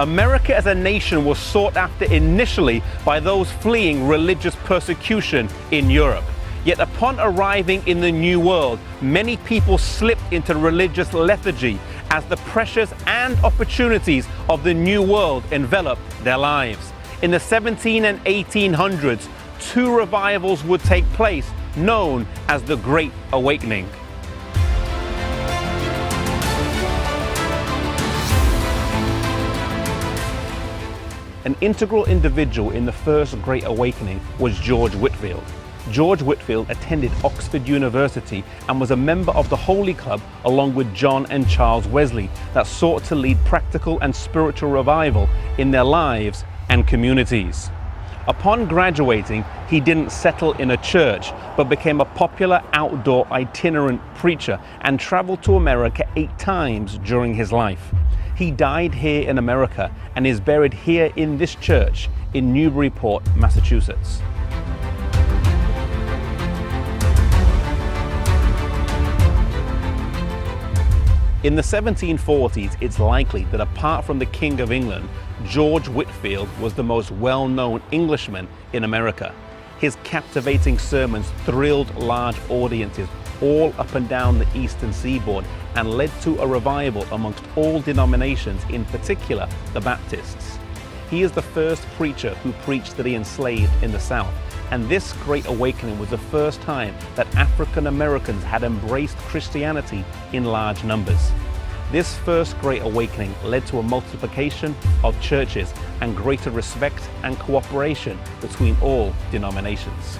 America as a nation was sought after initially by those fleeing religious persecution in Europe. Yet upon arriving in the New World, many people slipped into religious lethargy as the pressures and opportunities of the New World enveloped their lives. In the 1700s and 1800s, two revivals would take place, known as the Great Awakening. An integral individual in the first Great Awakening was George Whitefield. George Whitefield attended Oxford University and was a member of the Holy Club along with John and Charles Wesley that sought to lead practical and spiritual revival in their lives and communities. Upon graduating, he didn't settle in a church, but became a popular outdoor itinerant preacher and traveled to America 8 times during his life. He died here in America and is buried here in this church in Newburyport, Massachusetts. In the 1740s, it's likely that apart from the King of England, George Whitefield was the most well-known Englishman in America. His captivating sermons thrilled large audiences all up and down the eastern seaboard and led to a revival amongst all denominations, in particular the Baptists. He is the first preacher who preached to the enslaved in the South, and this Great Awakening was the first time that African Americans had embraced Christianity in large numbers. This first Great Awakening led to a multiplication of churches and greater respect and cooperation between all denominations.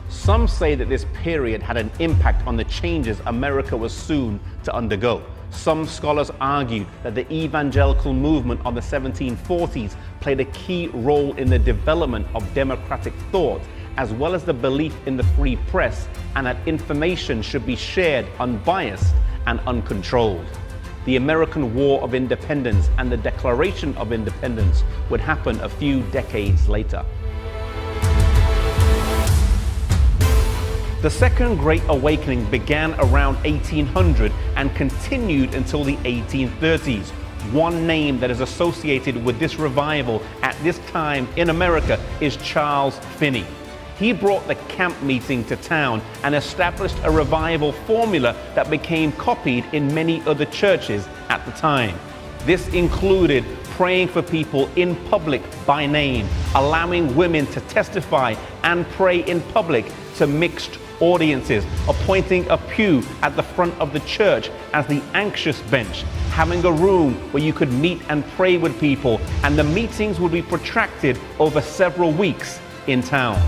Some say that this period had an impact on the changes America was soon to undergo. Some scholars argued that the evangelical movement of the 1740s played a key role in the development of democratic thought, as well as the belief in the free press and that information should be shared unbiased and uncontrolled. The American War of Independence and the Declaration of Independence would happen a few decades later. The Second Great Awakening began around 1800 and continued until the 1830s. One name that is associated with this revival at this time in America is Charles Finney. He brought the camp meeting to town and established a revival formula that became copied in many other churches at the time. This included praying for people in public by name, allowing women to testify and pray in public to mixed audiences, appointing a pew at the front of the church as the anxious bench, having a room where you could meet and pray with people, and the meetings would be protracted over several weeks in town.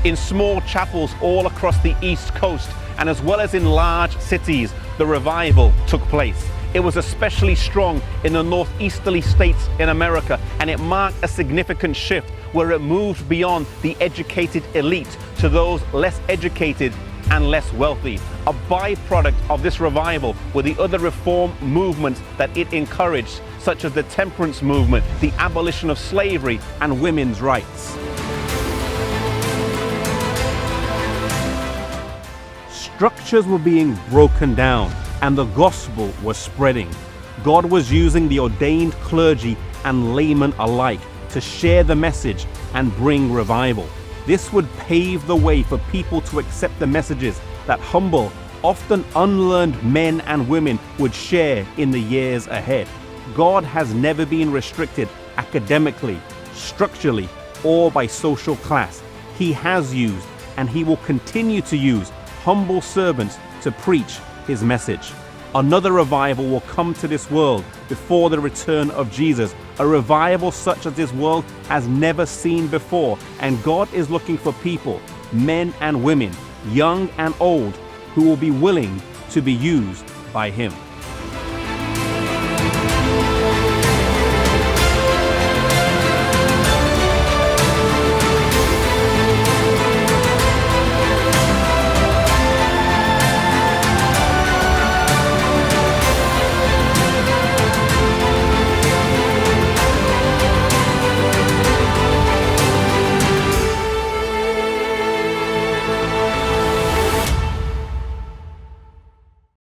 In small chapels all across the East Coast, and as well as in large cities, the revival took place. It was especially strong in the northeasterly states in America, and it marked a significant shift where it moved beyond the educated elite to those less educated and less wealthy. A byproduct of this revival were the other reform movements that it encouraged, such as the temperance movement, the abolition of slavery, and women's rights. Structures were being broken down, and the gospel was spreading. God was using the ordained clergy and laymen alike to share the message and bring revival. This would pave the way for people to accept the messages that humble, often unlearned men and women would share in the years ahead. God has never been restricted academically, structurally, or by social class. He has used, and he will continue to use, humble servants to preach his message. Another revival will come to this world before the return of Jesus, a revival such as this world has never seen before, and God is looking for people, men and women, young and old, who will be willing to be used by him.